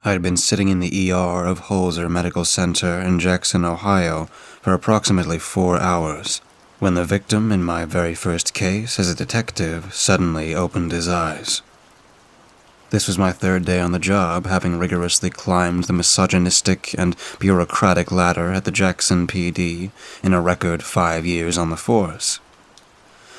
I had been sitting in the ER of Holzer Medical Center in Jackson, Ohio, for approximately 4 hours, when the victim in my very first case as a detective suddenly opened his eyes. This was my third day on the job, having rigorously climbed the misogynistic and bureaucratic ladder at the Jackson PD in a record 5 years on the force.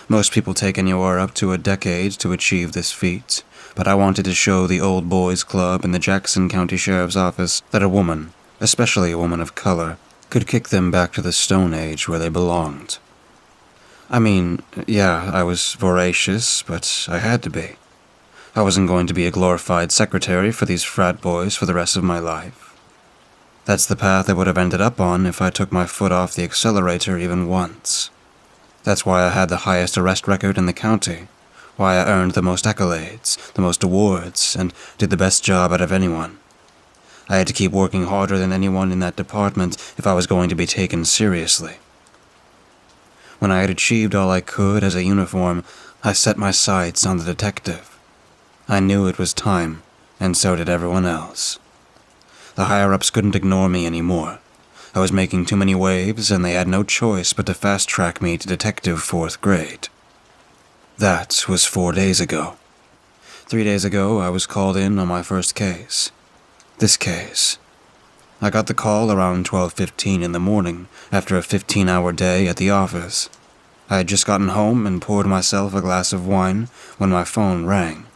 Most people take anywhere up to a decade to achieve this feat, but I wanted to show the old boys club in the Jackson County Sheriff's Office that a woman, especially a woman of color, could kick them back to the Stone Age where they belonged. I mean, yeah, I was voracious, but I had to be. I wasn't going to be a glorified secretary for these frat boys for the rest of my life. That's the path I would have ended up on if I took my foot off the accelerator even once. That's why I had the highest arrest record in the county, why I earned the most accolades, the most awards, and did the best job out of anyone. I had to keep working harder than anyone in that department if I was going to be taken seriously. When I had achieved all I could as a uniform, I set my sights on the detective. I knew it was time, and so did everyone else. The higher-ups couldn't ignore me anymore. I was making too many waves, and they had no choice but to fast-track me to Detective 4th grade. That was 4 days ago. 3 days ago, I was called in on my first case. This case. I got the call around 12:15 in the morning, after a 15-hour day at the office. I had just gotten home and poured myself a glass of wine when my phone rang.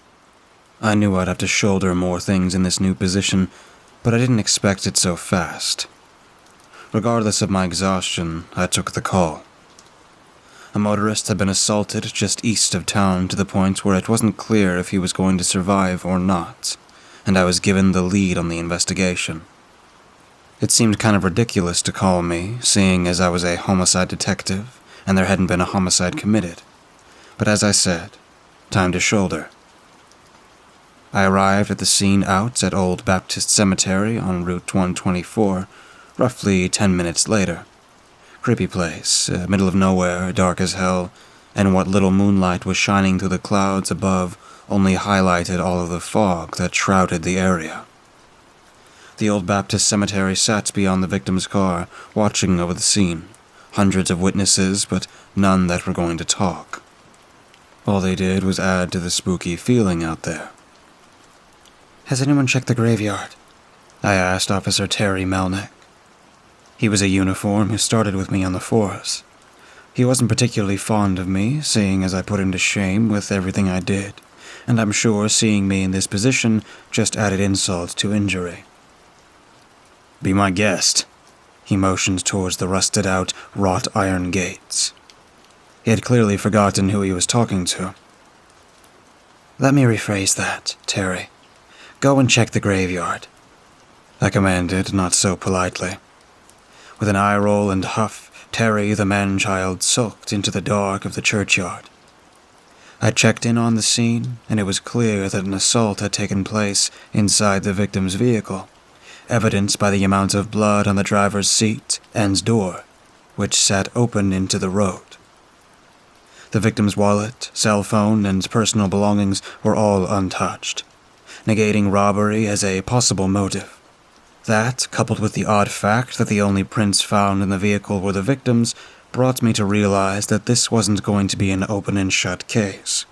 I knew I'd have to shoulder more things in this new position, but I didn't expect it so fast. Regardless of my exhaustion, I took the call. A motorist had been assaulted just east of town to the point where it wasn't clear if he was going to survive or not, and I was given the lead on the investigation. It seemed kind of ridiculous to call me, seeing as I was a homicide detective and there hadn't been a homicide committed. But as I said, time to shoulder. I arrived at the scene out at Old Baptist Cemetery on Route 124, roughly 10 minutes later. Creepy place, middle of nowhere, dark as hell, and what little moonlight was shining through the clouds above only highlighted all of the fog that shrouded the area. The Old Baptist Cemetery sat beyond the victim's car, watching over the scene. Hundreds of witnesses, but none that were going to talk. All they did was add to the spooky feeling out there. "Has anyone checked the graveyard?" I asked Officer Terry Melnick. He was a uniform who started with me on the force. He wasn't particularly fond of me, seeing as I put him to shame with everything I did, and I'm sure seeing me in this position just added insult to injury. "Be my guest." He motioned towards the rusted-out, wrought iron gates. He had clearly forgotten who he was talking to. "Let me rephrase that, Terry. Go and check the graveyard," I commanded, not so politely. With an eye roll and huff, Terry, the man-child, sulked into the dark of the churchyard. I checked in on the scene, and it was clear that an assault had taken place inside the victim's vehicle, evidenced by the amount of blood on the driver's seat and door, which sat open into the road. The victim's wallet, cell phone, and personal belongings were all untouched, negating robbery as a possible motive. That, coupled with the odd fact that the only prints found in the vehicle were the victim's, brought me to realize that this wasn't going to be an open and shut case.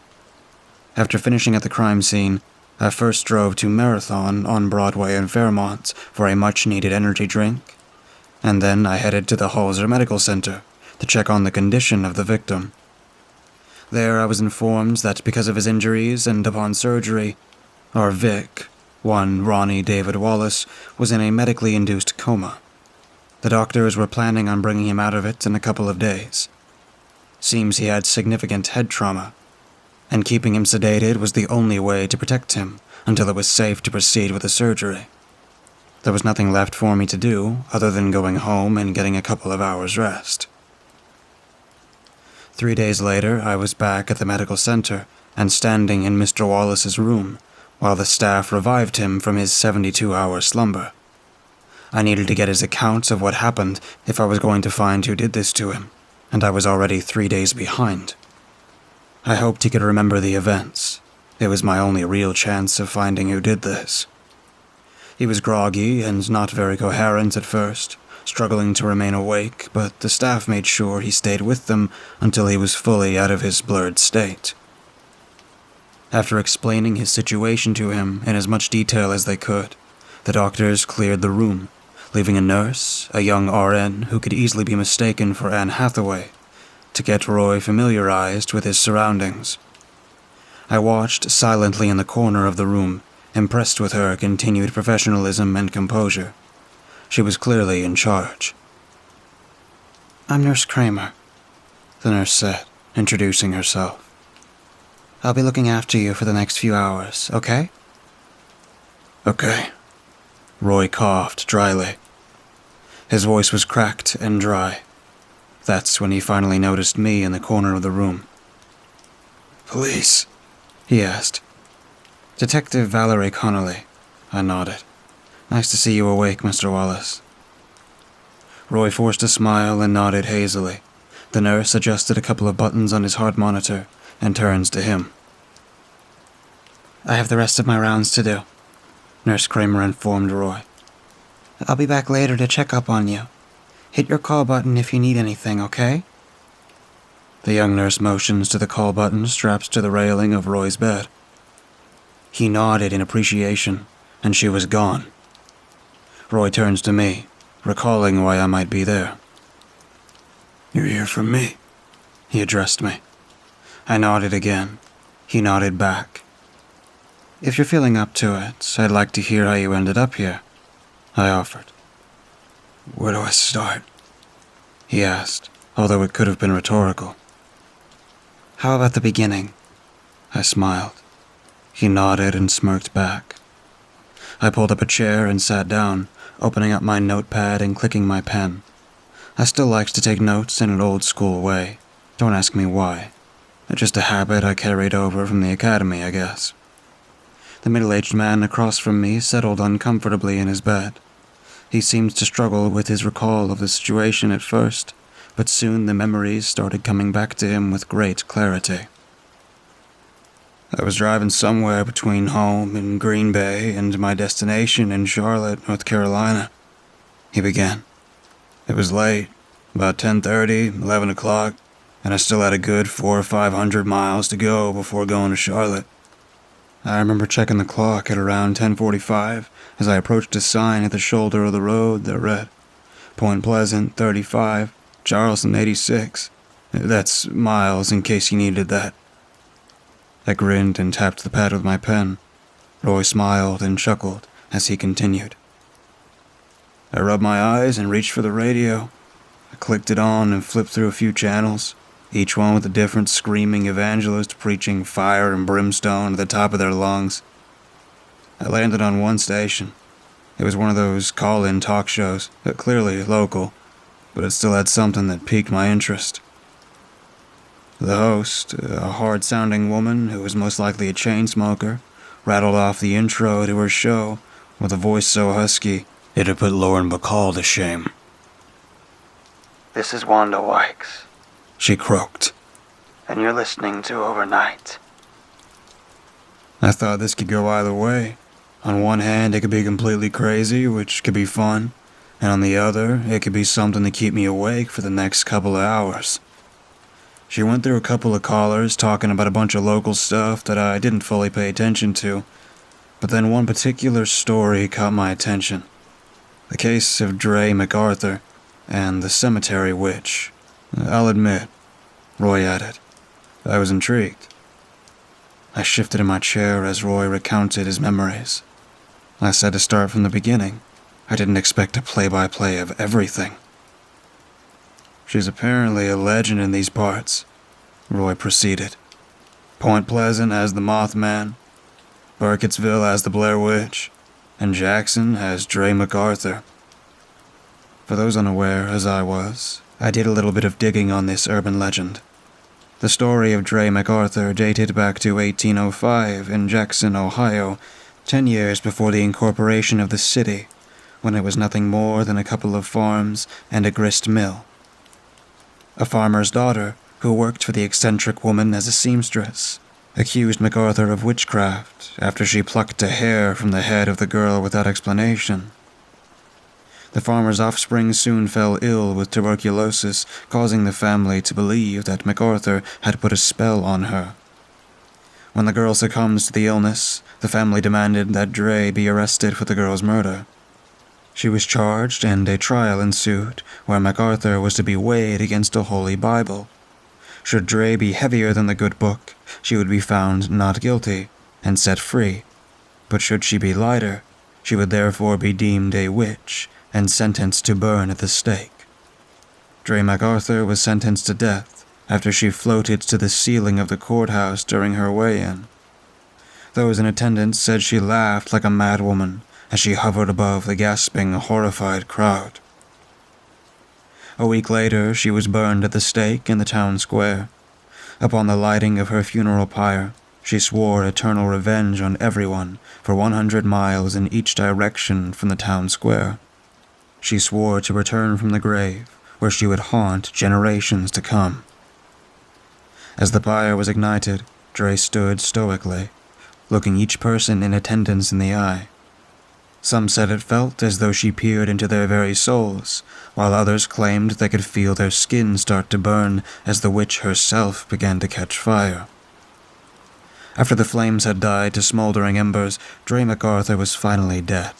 After finishing at the crime scene, I first drove to Marathon on Broadway in Fairmont for a much-needed energy drink, and then I headed to the Holzer Medical Center to check on the condition of the victim. There I was informed that because of his injuries and upon surgery, our Vic, one Ronnie David Wallace, was in a medically induced coma. The doctors were planning on bringing him out of it in a couple of days. Seems he had significant head trauma, and keeping him sedated was the only way to protect him until it was safe to proceed with the surgery. There was nothing left for me to do other than going home and getting a couple of hours rest. 3 days later, I was back at the medical center and standing in Mr. Wallace's room while the staff revived him from his 72-hour slumber. I needed to get his account of what happened if I was going to find who did this to him, and I was already 3 days behind. I hoped he could remember the events. It was my only real chance of finding who did this. He was groggy and not very coherent at first, struggling to remain awake, but the staff made sure he stayed with them until he was fully out of his blurred state. After explaining his situation to him in as much detail as they could, the doctors cleared the room, leaving a nurse, a young RN who could easily be mistaken for Anne Hathaway, to get Roy familiarized with his surroundings. I watched silently in the corner of the room, impressed with her continued professionalism and composure. She was clearly in charge. "I'm Nurse Kramer," the nurse said, introducing herself. "I'll be looking after you for the next few hours, okay?" "Okay." Roy coughed dryly. His voice was cracked and dry. That's when he finally noticed me in the corner of the room. "Police?" he asked. "Detective Valerie Connolly," I nodded. "Nice to see you awake, Mr. Wallace." Roy forced a smile and nodded hazily. The nurse adjusted a couple of buttons on his heart monitor and turns to him. "I have the rest of my rounds to do," Nurse Kramer informed Roy. "I'll be back later to check up on you. Hit your call button if you need anything, okay?" The young nurse motions to the call button strapped to the railing of Roy's bed. He nodded in appreciation, and she was gone. Roy turns to me, recalling why I might be there. "You're here for me," he addressed me. I nodded again. He nodded back. "If you're feeling up to it, I'd like to hear how you ended up here," I offered. "Where do I start?" he asked, although it could have been rhetorical. "How about the beginning?" I smiled. He nodded and smirked back. I pulled up a chair and sat down, opening up my notepad and clicking my pen. I still liked to take notes in an old-school way. Don't ask me why. It's just a habit I carried over from the academy, I guess. The middle-aged man across from me settled uncomfortably in his bed. He seemed to struggle with his recall of the situation at first, but soon the memories started coming back to him with great clarity. "I was driving somewhere between home in Green Bay and my destination in Charlotte, North Carolina," he began. "It was late, about 10:30, 11 o'clock, and I still had a good 400 or 500 miles to go before going to Charlotte. I remember checking the clock at around 10:45 as I approached a sign at the shoulder of the road that read, Point Pleasant, 35, Charleston, 86. That's miles in case you needed that." I grinned and tapped the pad with my pen. Roy smiled and chuckled as he continued. "I rubbed my eyes and reached for the radio. I clicked it on and flipped through a few channels, each one with a different screaming evangelist preaching fire and brimstone at the top of their lungs. I landed on one station. It was one of those call-in talk shows, clearly local, but it still had something that piqued my interest. The host, a hard-sounding woman who was most likely a chain smoker, rattled off the intro to her show with a voice so husky it had put Lauren Bacall to shame. "This is Wanda Wykes," she croaked, "and you're listening to Overnight." I thought this could go either way. On one hand, it could be completely crazy, which could be fun, and on the other, it could be something to keep me awake for the next couple of hours. She went through a couple of callers talking about a bunch of local stuff that I didn't fully pay attention to, but then one particular story caught my attention. The case of Dre MacArthur and the cemetery witch. I'll admit, Roy added, I was intrigued. I shifted in my chair as Roy recounted his memories. I said to start from the beginning. I didn't expect a play-by-play of everything. "She's apparently a legend in these parts," Roy proceeded. "Point Pleasant as the Mothman, Burkittsville as the Blair Witch, and Jackson as Dre MacArthur." For those unaware, as I was, I did a little bit of digging on this urban legend. The story of Dre MacArthur dated back to 1805 in Jackson, Ohio, 10 years before the incorporation of the city, when it was nothing more than a couple of farms and a grist mill. A farmer's daughter, who worked for the eccentric woman as a seamstress, accused MacArthur of witchcraft after she plucked a hair from the head of the girl without explanation. The farmer's offspring soon fell ill with tuberculosis, causing the family to believe that MacArthur had put a spell on her. When the girl succumbs to the illness, the family demanded that Dre be arrested for the girl's murder. She was charged and a trial ensued, where MacArthur was to be weighed against a holy Bible. Should Dre be heavier than the good book, she would be found not guilty and set free. But should she be lighter, she would therefore be deemed a witch and sentenced to burn at the stake. Dre MacArthur was sentenced to death after she floated to the ceiling of the courthouse during her weigh-in. Those in attendance said she laughed like a madwoman as she hovered above the gasping, horrified crowd. A week later, she was burned at the stake in the town square. Upon the lighting of her funeral pyre, she swore eternal revenge on everyone for 100 miles in each direction from the town square. She swore to return from the grave, where she would haunt generations to come. As the pyre was ignited, Dre stood stoically, looking each person in attendance in the eye. Some said it felt as though she peered into their very souls, while others claimed they could feel their skin start to burn as the witch herself began to catch fire. After the flames had died to smoldering embers, Dre MacArthur was finally dead.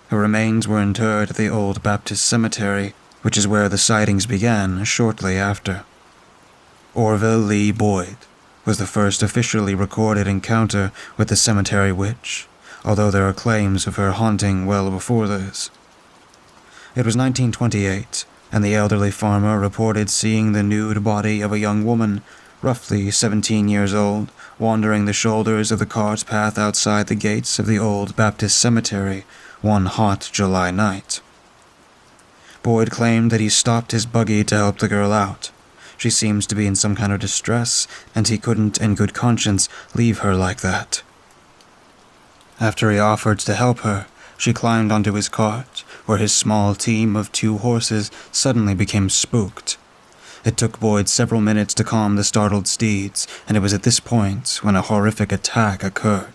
Her remains were interred at the Old Baptist Cemetery, which is where the sightings began shortly after. Orville Lee Boyd was the first officially recorded encounter with the cemetery witch, although there are claims of her haunting well before this. It was 1928, and the elderly farmer reported seeing the nude body of a young woman, roughly 17 years old, wandering the shoulders of the cart path outside the gates of the Old Baptist Cemetery one hot July night. Boyd claimed that he stopped his buggy to help the girl out. She seems to be in some kind of distress, and he couldn't, in good conscience, leave her like that. After he offered to help her, she climbed onto his cart, where his small team of 2 horses suddenly became spooked. It took Boyd several minutes to calm the startled steeds, and it was at this point when a horrific attack occurred.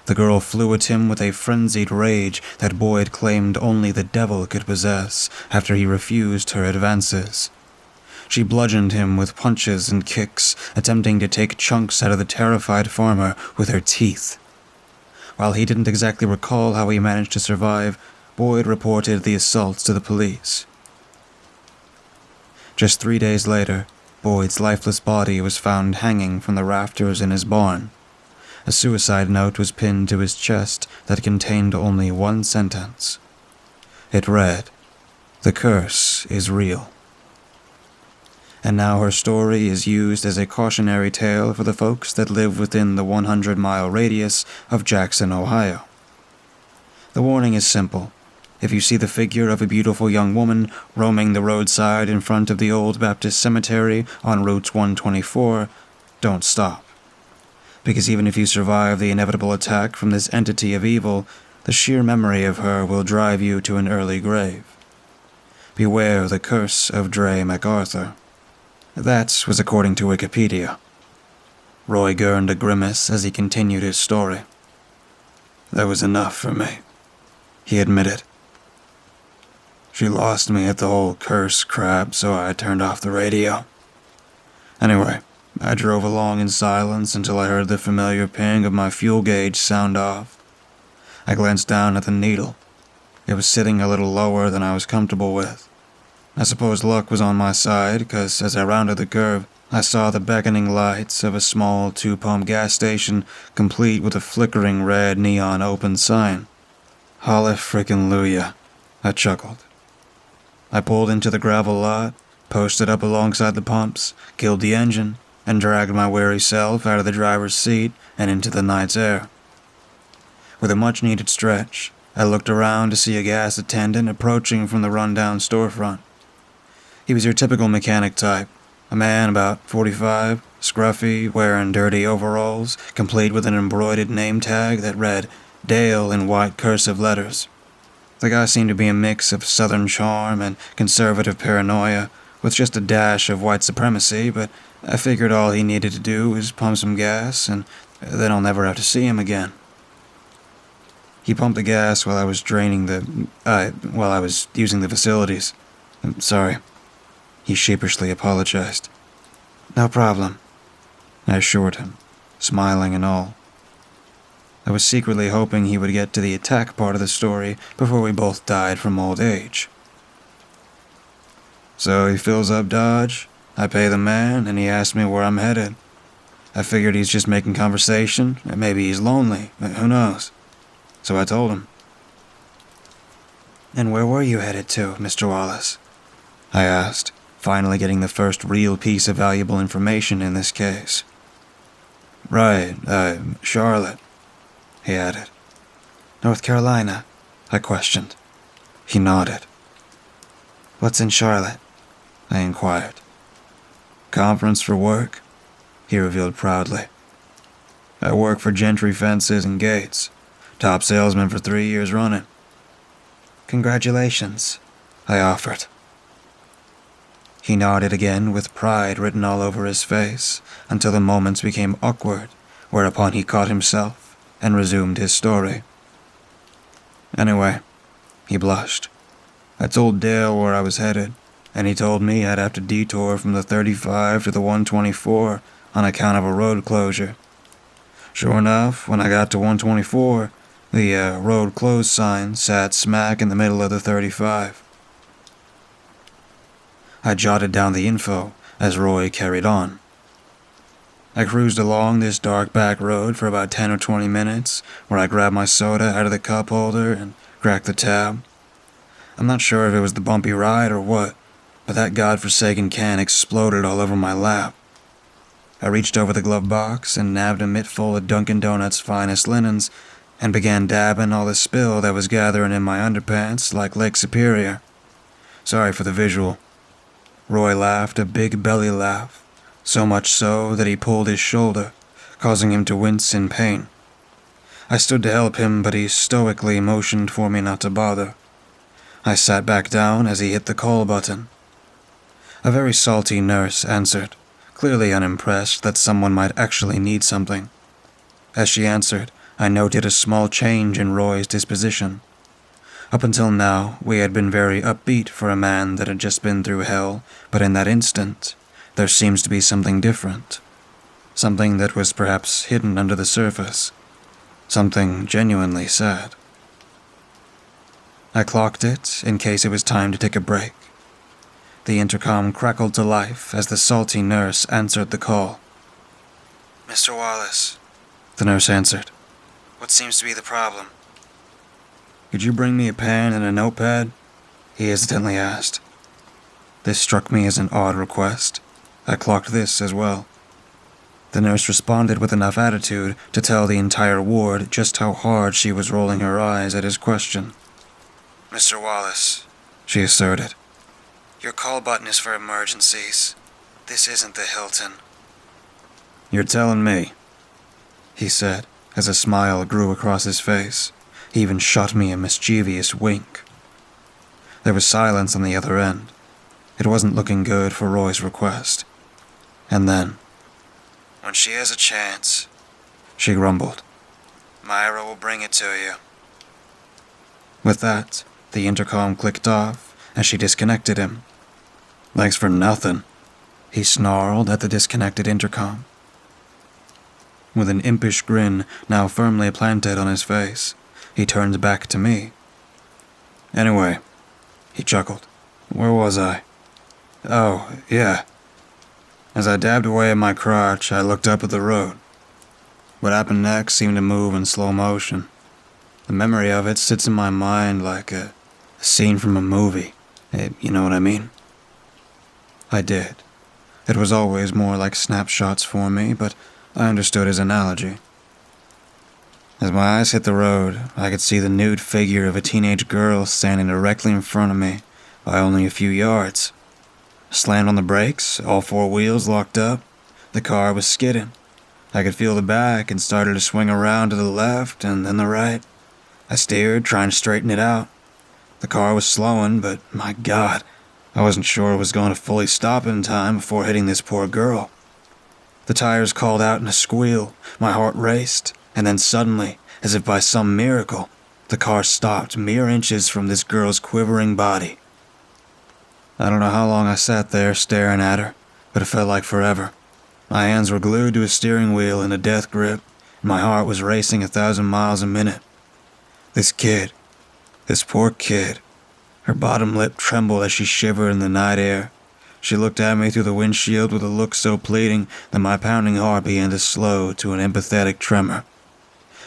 The girl flew at him with a frenzied rage that Boyd claimed only the devil could possess after he refused her advances. She bludgeoned him with punches and kicks, attempting to take chunks out of the terrified farmer with her teeth. While he didn't exactly recall how he managed to survive, Boyd reported the assaults to the police. Just 3 days later, Boyd's lifeless body was found hanging from the rafters in his barn. A suicide note was pinned to his chest that contained only one sentence. It read, "The curse is real." And now her story is used as a cautionary tale for the folks that live within the 100-mile radius of Jackson, Ohio. The warning is simple. If you see the figure of a beautiful young woman roaming the roadside in front of the Old Baptist Cemetery on Route 124, don't stop. Because even if you survive the inevitable attack from this entity of evil, the sheer memory of her will drive you to an early grave. Beware the curse of Dre MacArthur. That was according to Wikipedia. Roy gurned a grimace as he continued his story. That was enough for me, he admitted. She lost me at the whole curse crap, so I turned off the radio. Anyway, I drove along in silence until I heard the familiar ping of my fuel gauge sound off. I glanced down at the needle. It was sitting a little lower than I was comfortable with. I suppose luck was on my side, because as I rounded the curve, I saw the beckoning lights of a small 2-pump gas station, complete with a flickering red neon open sign. Hallelujah, I chuckled. I pulled into the gravel lot, posted up alongside the pumps, killed the engine, and dragged my weary self out of the driver's seat and into the night's air. With a much-needed stretch, I looked around to see a gas attendant approaching from the rundown storefront. He was your typical mechanic type, a man about 45, scruffy, wearing dirty overalls, complete with an embroidered name tag that read Dale in white cursive letters. The guy seemed to be a mix of southern charm and conservative paranoia, with just a dash of white supremacy, but I figured all he needed to do was pump some gas, and then I'll never have to see him again. He pumped the gas while I was while I was using the facilities. I'm sorry. He sheepishly apologized. No problem, I assured him, smiling and all. I was secretly hoping he would get to the attack part of the story before we both died from old age. So he fills up Dodge, I pay the man, and he asks me where I'm headed. I figured he's just making conversation, and maybe he's lonely, who knows. So I told him. And where were you headed to, Mr. Wallace? I asked, finally getting the first real piece of valuable information in this case. Right, Charlotte, he added. North Carolina? I questioned. He nodded. What's in Charlotte? I inquired. Conference for work, he revealed proudly. I work for Gentry Fences and Gates, top salesman for 3 years running. Congratulations, I offered. He nodded again with pride written all over his face until the moments became awkward, whereupon he caught himself and resumed his story. Anyway, he blushed. I told Dale where I was headed, and he told me I'd have to detour from the 35 to the 124 on account of a road closure. Sure enough, when I got to 124, the road closed sign sat smack in the middle of the 35. I jotted down the info as Roy carried on. I cruised along this dark back road for about 10 or 20 minutes, where I grabbed my soda out of the cup holder and cracked the tab. I'm not sure if it was the bumpy ride or what, but that godforsaken can exploded all over my lap. I reached over the glove box and nabbed a mittful of Dunkin' Donuts' finest linens and began dabbing all the spill that was gathering in my underpants like Lake Superior. Sorry for the visual. Roy laughed a big belly laugh, so much so that he pulled his shoulder, causing him to wince in pain. I stood to help him, but he stoically motioned for me not to bother. I sat back down as he hit the call button. A very salty nurse answered, clearly unimpressed that someone might actually need something. As she answered, I noted a small change in Roy's disposition. Up until now, we had been very upbeat for a man that had just been through hell, but in that instant, there seems to be something different. Something that was perhaps hidden under the surface. Something genuinely sad. I clocked it in case it was time to take a break. The intercom crackled to life as the salty nurse answered the call. Mr. Wallace, the nurse answered. What seems to be the problem? Could you bring me a pen and a notepad? He hesitantly asked. This struck me as an odd request. I clocked this as well. The nurse responded with enough attitude to tell the entire ward just how hard she was rolling her eyes at his question. Mr. Wallace, she asserted. Your call button is for emergencies. This isn't the Hilton. You're telling me, he said, as a smile grew across his face. He even shot me a mischievous wink. There was silence on the other end. It wasn't looking good for Roy's request. And then, when she has a chance, she grumbled, Myra will bring it to you. With that, the intercom clicked off as she disconnected him. Thanks for nothing, he snarled at the disconnected intercom. With an impish grin now firmly planted on his face, he turned back to me. Anyway, he chuckled. Where was I? Oh, yeah. As I dabbed away at my crotch, I looked up at the road. What happened next seemed to move in slow motion. The memory of it sits in my mind like a scene from a movie. You know what I mean? I did. It was always more like snapshots for me, but I understood his analogy. As my eyes hit the road, I could see the nude figure of a teenage girl standing directly in front of me by only a few yards. Slammed on the brakes, all four wheels locked up. The car was skidding. I could feel the back and started to swing around to the left and then the right. I steered, trying to straighten it out. The car was slowing, but my God, I wasn't sure it was going to fully stop in time before hitting this poor girl. The tires called out in a squeal, my heart raced, and then suddenly, as if by some miracle, the car stopped mere inches from this girl's quivering body. I don't know how long I sat there staring at her, but it felt like forever. My hands were glued to a steering wheel in a death grip, and my heart was racing 1,000 miles a minute. This kid, this poor kid, her bottom lip trembled as she shivered in the night air. She looked at me through the windshield with a look so pleading that my pounding heart began to slow to an empathetic tremor.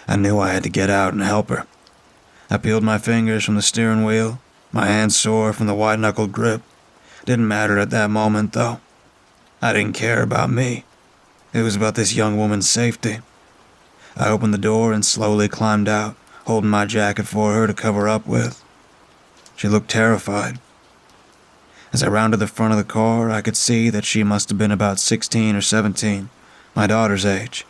I knew I had to get out and help her. I peeled my fingers from the steering wheel, my hands sore from the white-knuckled grip. Didn't matter at that moment, though. I didn't care about me. It was about this young woman's safety. I opened the door and slowly climbed out, holding my jacket for her to cover up with. She looked terrified. As I rounded the front of the car, I could see that she must have been about 16 or 17, my daughter's age.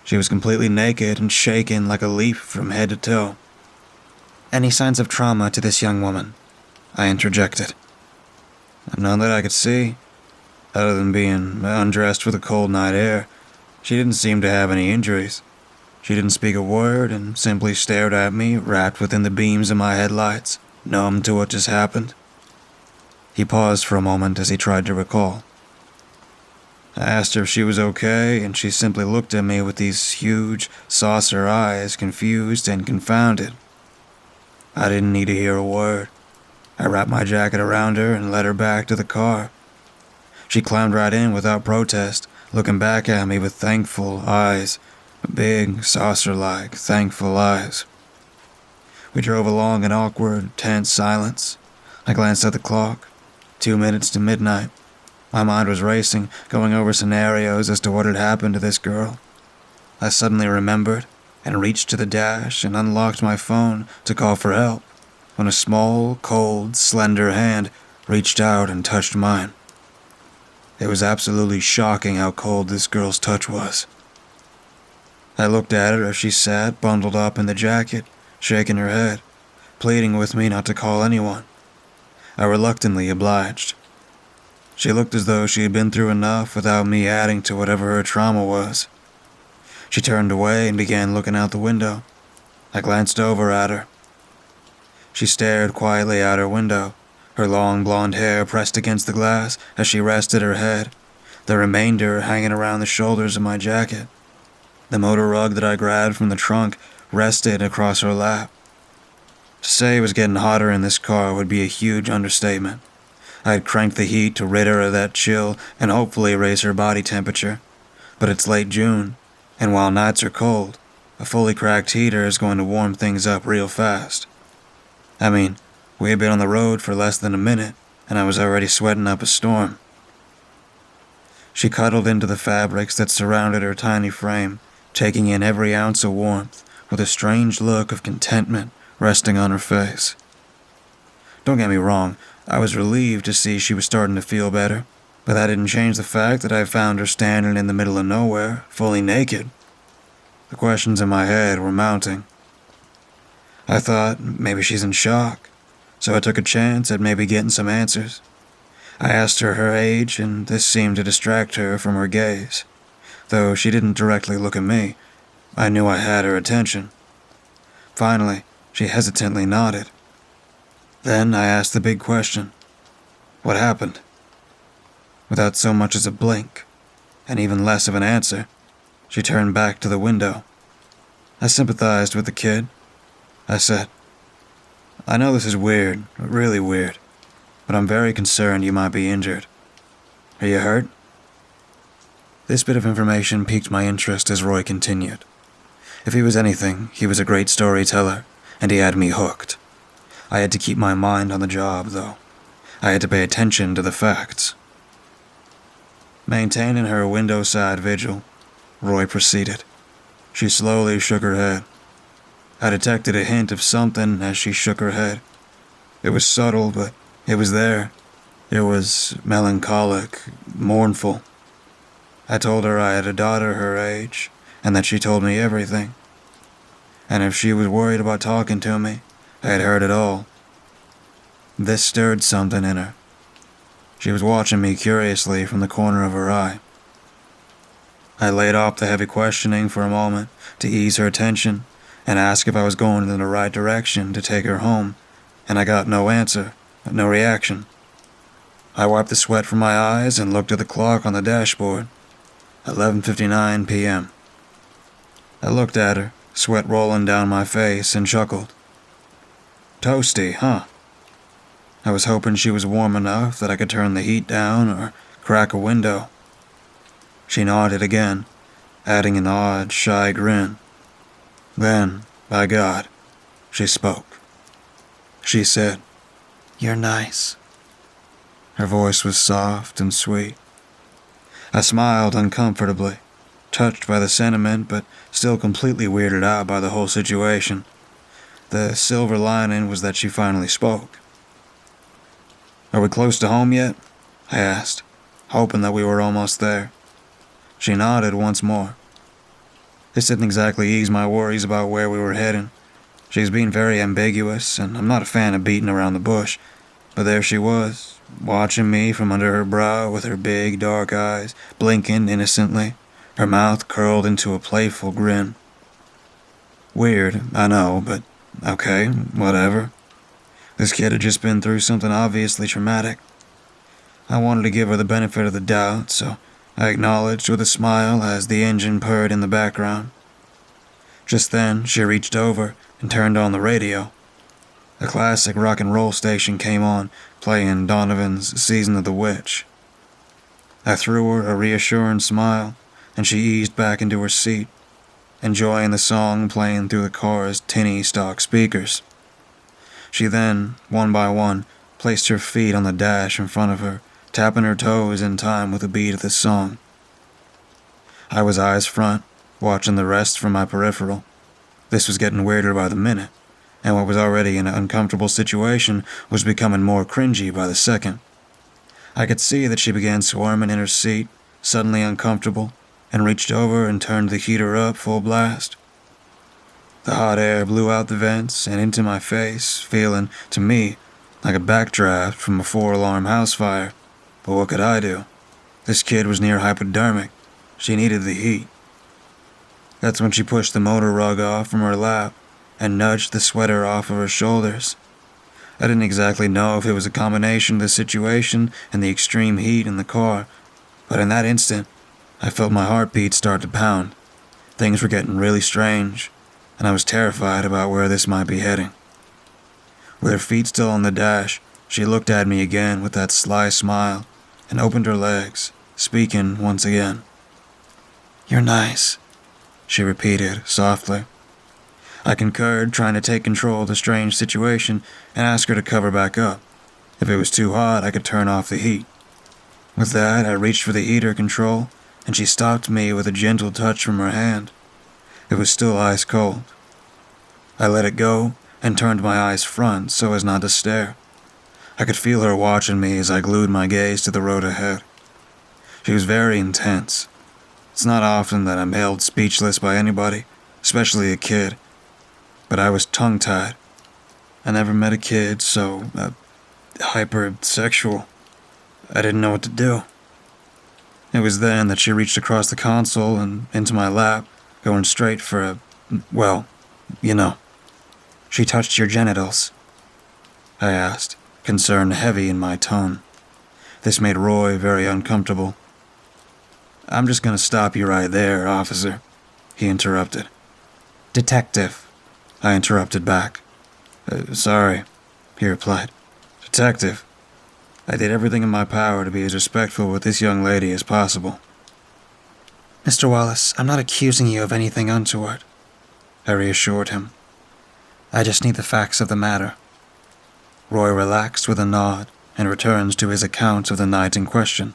She was completely naked and shaken like a leaf from head to toe. "Any signs of trauma to this young woman?" I interjected. "None that I could see. Other than being undressed for the cold night air, she didn't seem to have any injuries. She didn't speak a word and simply stared at me, wrapped within the beams of my headlights, numb to what just happened." He paused for a moment as he tried to recall. I asked her if she was okay, and she simply looked at me with these huge, saucer eyes, confused and confounded. I didn't need to hear a word. I wrapped my jacket around her and led her back to the car. She climbed right in without protest, looking back at me with thankful eyes, big, saucer-like, thankful eyes. We drove along in awkward, tense silence. I glanced at the clock. 2 minutes to midnight. My mind was racing, going over scenarios as to what had happened to this girl. I suddenly remembered and reached to the dash and unlocked my phone to call for help when a small, cold, slender hand reached out and touched mine. It was absolutely shocking how cold this girl's touch was. I looked at her as she sat bundled up in the jacket, shaking her head, pleading with me not to call anyone. I reluctantly obliged. She looked as though she had been through enough without me adding to whatever her trauma was. She turned away and began looking out the window. I glanced over at her. She stared quietly out her window, her long blonde hair pressed against the glass as she rested her head, the remainder hanging around the shoulders of my jacket. The motor rug that I grabbed from the trunk rested across her lap. To say it was getting hotter in this car would be a huge understatement. I had cranked the heat to rid her of that chill and hopefully raise her body temperature. But it's late June, and while nights are cold, a fully cracked heater is going to warm things up real fast. I mean, we had been on the road for less than a minute, and I was already sweating up a storm. She cuddled into the fabrics that surrounded her tiny frame, taking in every ounce of warmth, with a strange look of contentment resting on her face. Don't get me wrong, I was relieved to see she was starting to feel better, but that didn't change the fact that I found her standing in the middle of nowhere, fully naked. The questions in my head were mounting. I thought maybe she's in shock, so I took a chance at maybe getting some answers. I asked her her age, and this seemed to distract her from her gaze. Though she didn't directly look at me, I knew I had her attention. Finally, she hesitantly nodded. Then I asked the big question. What happened? Without so much as a blink, and even less of an answer, she turned back to the window. I sympathized with the kid. I said, "I know this is weird, really weird, but I'm very concerned you might be injured. Are you hurt?" This bit of information piqued my interest as Roy continued. If he was anything, he was a great storyteller, and he had me hooked. I had to keep my mind on the job, though. I had to pay attention to the facts. Maintaining her window-side vigil, Roy proceeded. She slowly shook her head. I detected a hint of something as she shook her head. It was subtle, but it was there. It was melancholic, mournful. I told her I had a daughter her age, and that she told me everything. And if she was worried about talking to me, I had heard it all. This stirred something in her. She was watching me curiously from the corner of her eye. I laid off the heavy questioning for a moment to ease her attention and ask if I was going in the right direction to take her home, and I got no answer, no reaction. I wiped the sweat from my eyes and looked at the clock on the dashboard. 11:59 p.m. I looked at her, sweat rolling down my face, and chuckled. Toasty, huh? I was hoping she was warm enough that I could turn the heat down or crack a window. She nodded again, adding an odd, shy grin. Then, by God, she spoke. She said, "You're nice." Her voice was soft and sweet. I smiled uncomfortably, touched by the sentiment but still completely weirded out by the whole situation. The silver lining was that she finally spoke. "Are we close to home yet?" I asked, hoping that we were almost there. She nodded once more. This didn't exactly ease my worries about where we were heading. She was being very ambiguous, and I'm not a fan of beating around the bush, but there she was, watching me from under her brow with her big, dark eyes blinking innocently, her mouth curled into a playful grin. Weird, I know, but okay, whatever. This kid had just been through something obviously traumatic. I wanted to give her the benefit of the doubt, so I acknowledged with a smile as the engine purred in the background. Just then, she reached over and turned on the radio. A classic rock and roll station came on, playing Donovan's Season of the Witch. I threw her a reassuring smile, and she eased back into her seat, enjoying the song playing through the car's tinny stock speakers. She then, one by one, placed her feet on the dash in front of her, tapping her toes in time with the beat of the song. I was eyes front, watching the rest from my peripheral. This was getting weirder by the minute, and what was already an uncomfortable situation was becoming more cringy by the second. I could see that she began squirming in her seat, suddenly uncomfortable, and reached over and turned the heater up full blast. The hot air blew out the vents and into my face, feeling, to me, like a backdraft from a 4-alarm house fire. But what could I do? This kid was near hypodermic. She needed the heat. That's when she pushed the motor rug off from her lap and nudged the sweater off of her shoulders. I didn't exactly know if it was a combination of the situation and the extreme heat in the car, but in that instant, I felt my heartbeat start to pound. Things were getting really strange, and I was terrified about where this might be heading. With her feet still on the dash, she looked at me again with that sly smile and opened her legs, speaking once again. "You're nice," she repeated softly. I concurred, trying to take control of the strange situation and ask her to cover back up. If it was too hot, I could turn off the heat. With that, I reached for the heater control, and she stopped me with a gentle touch from her hand. It was still ice cold. I let it go and turned my eyes front so as not to stare. I could feel her watching me as I glued my gaze to the road ahead. She was very intense. It's not often that I'm held speechless by anybody, especially a kid, but I was tongue-tied. I never met a kid so hypersexual. I didn't know what to do. It was then that she reached across the console and into my lap, going straight for a, well, you know. "She touched your genitals?" I asked, concern heavy in my tone. This made Roy very uncomfortable. "I'm just going to stop you right there, officer," he interrupted. "Detective," I interrupted back. Sorry," he replied. "Detective. I did everything in my power to be as respectful with this young lady as possible." "Mr. Wallace, I'm not accusing you of anything untoward," I reassured him. "I just need the facts of the matter." Roy relaxed with a nod and returns to his account of the night in question.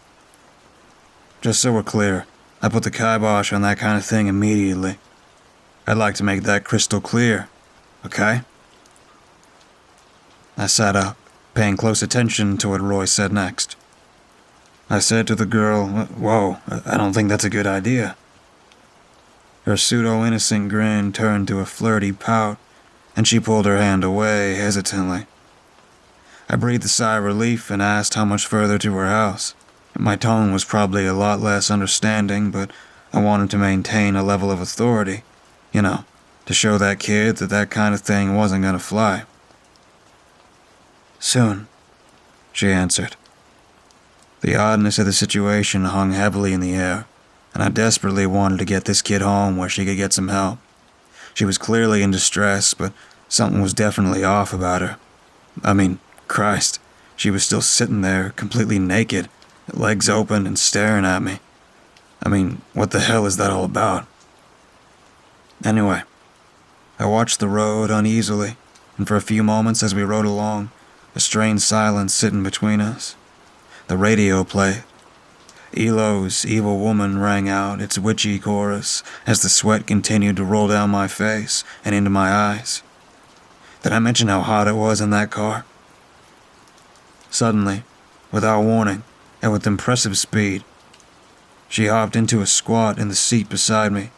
"Just so we're clear, I put the kibosh on that kind of thing immediately. I'd like to make that crystal clear, okay?" I sat up, paying close attention to what Roy said next. I said to the girl, "Whoa, I don't think that's a good idea." Her pseudo-innocent grin turned to a flirty pout, and she pulled her hand away hesitantly. I breathed a sigh of relief and asked how much further to her house. My tone was probably a lot less understanding, but I wanted to maintain a level of authority, to show that kid that that kind of thing wasn't gonna fly. "Soon," she answered. The oddness of the situation hung heavily in the air, and I desperately wanted to get this kid home where she could get some help. She was clearly in distress, but something was definitely off about her. I mean, Christ, she was still sitting there, completely naked, legs open and staring at me. I mean, what the hell is that all about? Anyway, I watched the road uneasily, and for a few moments as we rode along, a strange silence sitting between us. The radio played. ELO's Evil Woman rang out its witchy chorus as the sweat continued to roll down my face and into my eyes. Did I mention how hot it was in that car? Suddenly, without warning, and with impressive speed, she hopped into a squat in the seat beside me.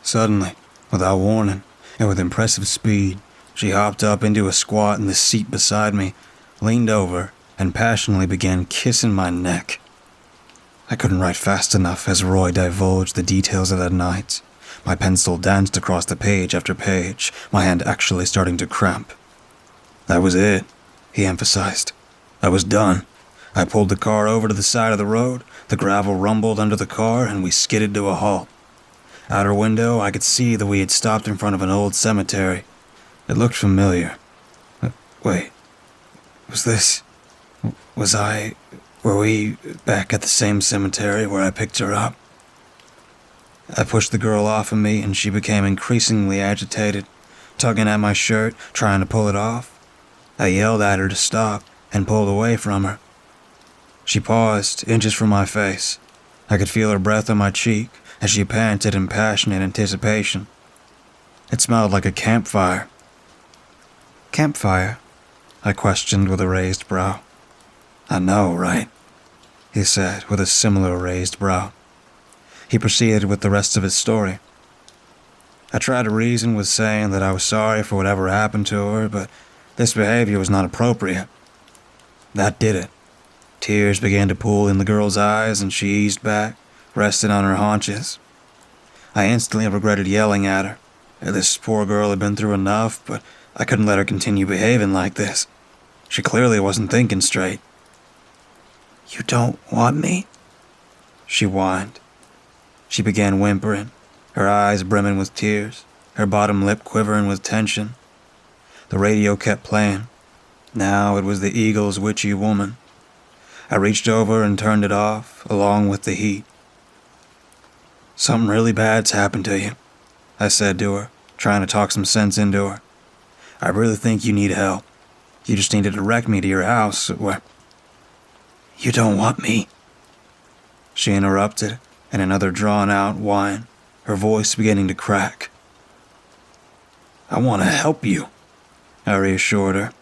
Suddenly, without warning, and with impressive speed, she hopped up into a squat in the seat beside me, leaned over, and passionately began kissing my neck. I couldn't write fast enough as Roy divulged the details of that night. My pencil danced across the page after page, my hand actually starting to cramp. "That was it," he emphasized. "I was done. I pulled the car over to the side of the road, the gravel rumbled under the car, and we skidded to a halt. Out her window, I could see that we had stopped in front of an old cemetery. It looked familiar. Wait, were we back at the same cemetery where I picked her up?" I pushed the girl off of me and she became increasingly agitated, tugging at my shirt, trying to pull it off. I yelled at her to stop and pulled away from her. She paused, inches from my face. I could feel her breath on my cheek as she panted in passionate anticipation. It smelled like a campfire. "Campfire?" I questioned with a raised brow. "I know, right?" he said with a similar raised brow. He proceeded with the rest of his story. I tried to reason with saying that I was sorry for whatever happened to her, but this behavior was not appropriate. That did it. Tears began to pool in the girl's eyes and she eased back, resting on her haunches. I instantly regretted yelling at her. This poor girl had been through enough, but I couldn't let her continue behaving like this. She clearly wasn't thinking straight. "You don't want me?" she whined. She began whimpering, her eyes brimming with tears, her bottom lip quivering with tension. The radio kept playing. Now it was the Eagles' Witchy Woman. I reached over and turned it off, along with the heat. "Something really bad's happened to you," I said to her, trying to talk some sense into her. "I really think you need help. You just need to direct me to your house where—" "You don't want me?" she interrupted in another drawn-out whine, her voice beginning to crack. "I want to help you," I reassured her.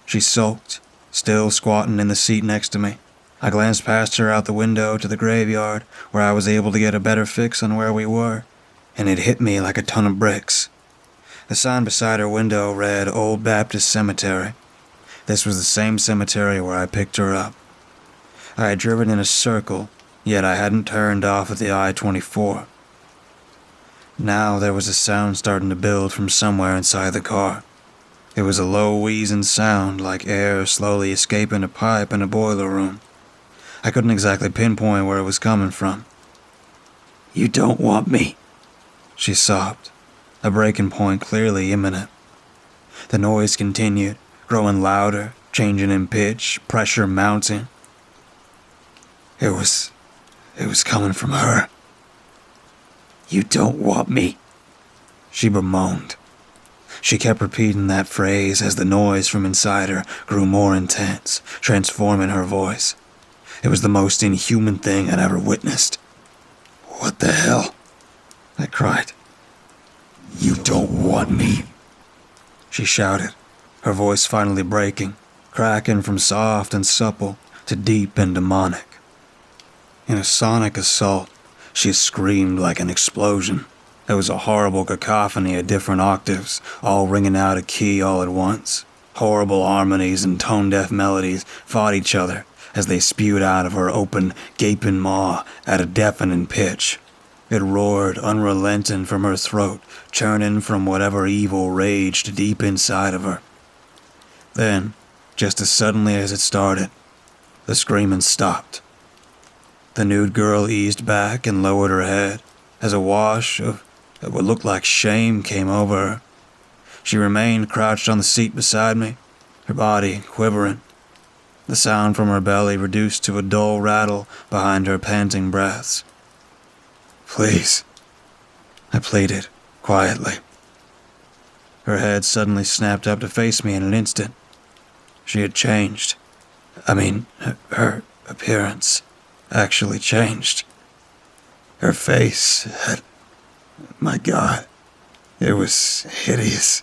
She sulked, still squatting in the seat next to me. I glanced past her out the window to the graveyard, where I was able to get a better fix on where we were, and it hit me like a ton of bricks. The sign beside her window read Old Baptist Cemetery. This was the same cemetery where I picked her up. I had driven in a circle, yet I hadn't turned off at the I-24. Now there was a sound starting to build from somewhere inside the car. It was a low wheezing sound like air slowly escaping a pipe in a boiler room. I couldn't exactly pinpoint where it was coming from. "You don't want me," she sobbed, a breaking point clearly imminent. The noise continued, growing louder, changing in pitch, pressure mounting. It was coming from her. "You don't want me," she bemoaned. She kept repeating that phrase as the noise from inside her grew more intense, transforming her voice. It was the most inhuman thing I'd ever witnessed. "What the hell?" I cried. "You don't want me," she shouted, her voice finally breaking, cracking from soft and supple to deep and demonic. In a sonic assault, she screamed like an explosion. It was a horrible cacophony of different octaves, all ringing out a key all at once, Horrible harmonies and tone-deaf melodies fought each other as they spewed out of her open, gaping maw at a deafening pitch. It roared unrelenting from her throat, churning from whatever evil raged deep inside of her. Then, just as suddenly as it started, the screaming stopped. The nude girl eased back and lowered her head as a wash of what looked like shame came over her. She remained crouched on the seat beside me, her body quivering. The sound from her belly reduced to a dull rattle behind her panting breaths. "Please," I pleaded, quietly. Her head suddenly snapped up to face me in an instant. She had changed. Her appearance actually changed. Her face had... My God, it was hideous.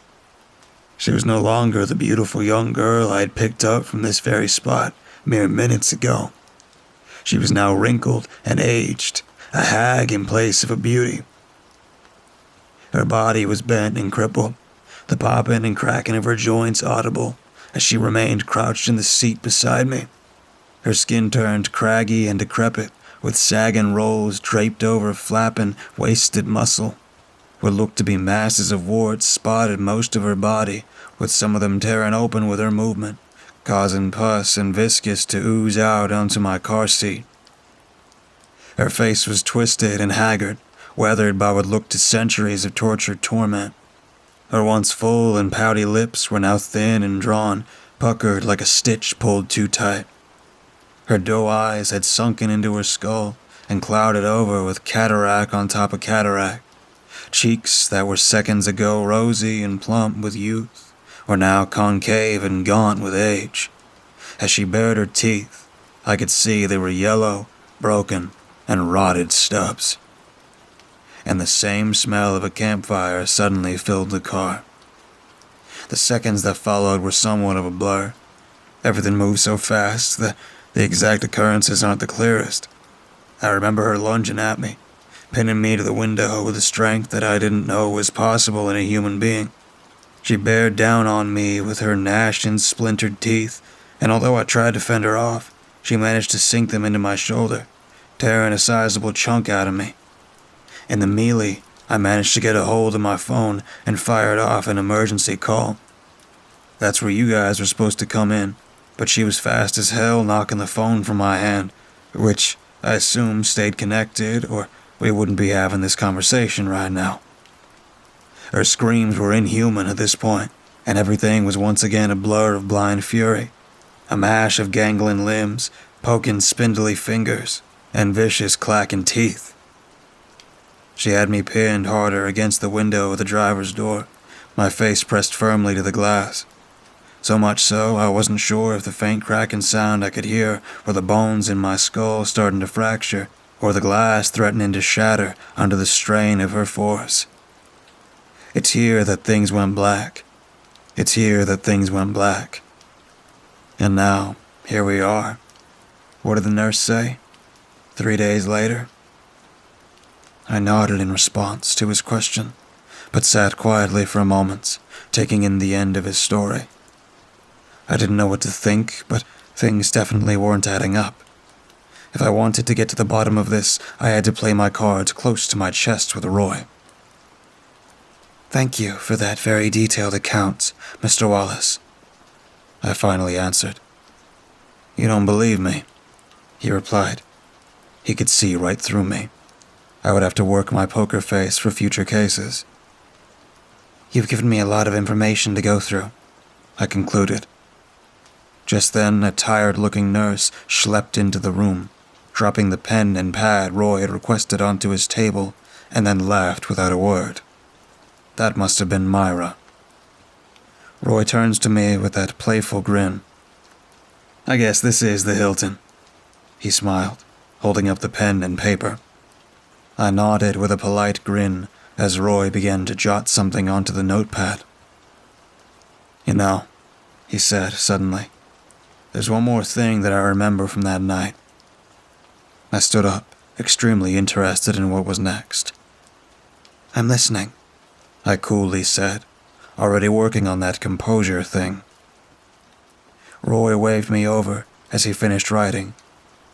She was no longer the beautiful young girl I had picked up from this very spot mere minutes ago. She was now wrinkled and aged, a hag in place of a beauty. Her body was bent and crippled, the popping and cracking of her joints audible as she remained crouched in the seat beside me. Her skin turned craggy and decrepit, with sagging rolls draped over flapping, wasted muscle. What looked to be masses of warts spotted most of her body, with some of them tearing open with her movement, causing pus and viscous to ooze out onto my car seat. Her face was twisted and haggard, weathered by what looked to centuries of tortured torment. Her once full and pouty lips were now thin and drawn, puckered like a stitch pulled too tight. Her doe eyes had sunken into her skull and clouded over with cataract on top of cataract. Cheeks that were seconds ago rosy and plump with youth were now concave and gaunt with age. As she bared her teeth, I could see they were yellow, broken, and rotted stubs. And the same smell of a campfire suddenly filled the car. The seconds that followed were somewhat of a blur. Everything moved so fast that the exact occurrences aren't the clearest. I remember her lunging at me, pinning me to the window with a strength that I didn't know was possible in a human being. She bared down on me with her gnashed and splintered teeth, and although I tried to fend her off, she managed to sink them into my shoulder, tearing a sizable chunk out of me. In the melee, I managed to get a hold of my phone and fired off an emergency call. That's where you guys were supposed to come in, but she was fast as hell knocking the phone from my hand, which I assume stayed connected or we wouldn't be having this conversation right now. Her screams were inhuman at this point, and everything was once again a blur of blind fury, a mash of gangling limbs, poking spindly fingers, and vicious clacking teeth. She had me pinned harder against the window of the driver's door, my face pressed firmly to the glass. So much so, I wasn't sure if the faint cracking sound I could hear were the bones in my skull starting to fracture, or the glass threatening to shatter under the strain of her force. It's here that things went black. It's here that things went black. And now, here we are. What did the nurse say? 3 days later? I nodded in response to his question, but sat quietly for a moment, taking in the end of his story. I didn't know what to think, but things definitely weren't adding up. If I wanted to get to the bottom of this, I had to play my cards close to my chest with Roy. "Thank you for that very detailed account, Mr. Wallace," I finally answered. "You don't believe me?" he replied. He could see right through me. I would have to work my poker face for future cases. "You've given me a lot of information to go through," I concluded. Just then, a tired-looking nurse schlepped into the room, dropping the pen and pad Roy had requested onto his table, and then left without a word. That must have been Myra. Roy turns to me with that playful grin. "I guess this is the Hilton," he smiled, holding up the pen and paper. I nodded with a polite grin as Roy began to jot something onto the notepad. "You know," he said suddenly, "there's one more thing that I remember from that night." I stood up, extremely interested in what was next. "I'm listening," I coolly said, already working on that composure thing. Roy waved me over as he finished writing.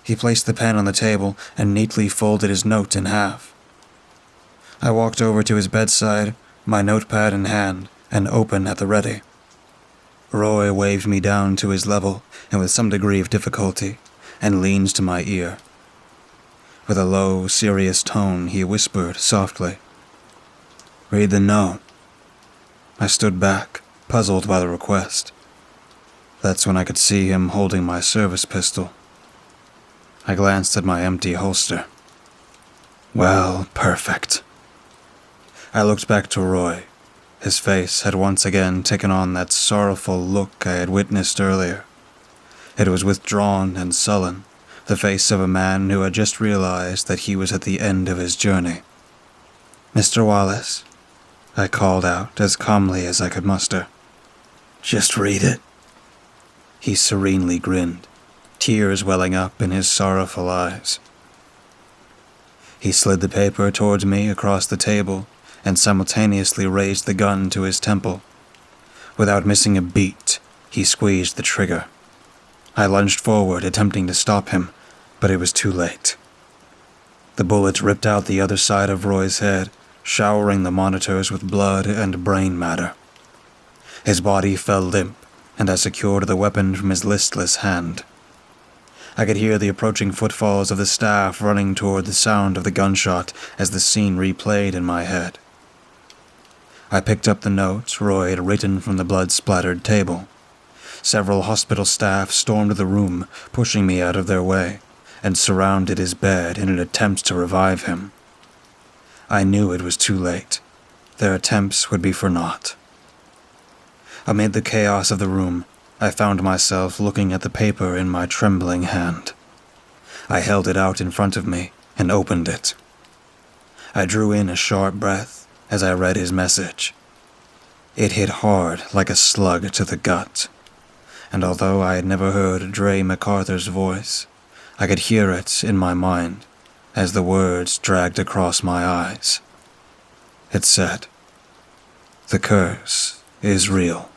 He placed the pen on the table and neatly folded his note in half. I walked over to his bedside, my notepad in hand, and open at the ready. Roy waved me down to his level, and with some degree of difficulty, and leaned to my ear. With a low, serious tone, he whispered softly, "Read the note." I stood back, puzzled by the request. That's when I could see him holding my service pistol. I glanced at my empty holster. Well, perfect. I looked back to Roy. His face had once again taken on that sorrowful look I had witnessed earlier. It was withdrawn and sullen, the face of a man who had just realized that he was at the end of his journey. "Mr. Wallace," I called out as calmly as I could muster. "Just read it." He serenely grinned, tears welling up in his sorrowful eyes. He slid the paper towards me across the table and simultaneously raised the gun to his temple. Without missing a beat, he squeezed the trigger. I lunged forward, attempting to stop him, but it was too late. The bullet ripped out the other side of Roy's head, showering the monitors with blood and brain matter. His body fell limp, and I secured the weapon from his listless hand. I could hear the approaching footfalls of the staff running toward the sound of the gunshot as the scene replayed in my head. I picked up the note Roy had written from the blood-splattered table. Several hospital staff stormed the room, pushing me out of their way, and surrounded his bed in an attempt to revive him. I knew it was too late. Their attempts would be for naught. Amid the chaos of the room, I found myself looking at the paper in my trembling hand. I held it out in front of me and opened it. I drew in a sharp breath as I read his message. It hit hard like a slug to the gut, and although I had never heard Dre MacArthur's voice, I could hear it in my mind as the words dragged across my eyes. It said, "The curse is real."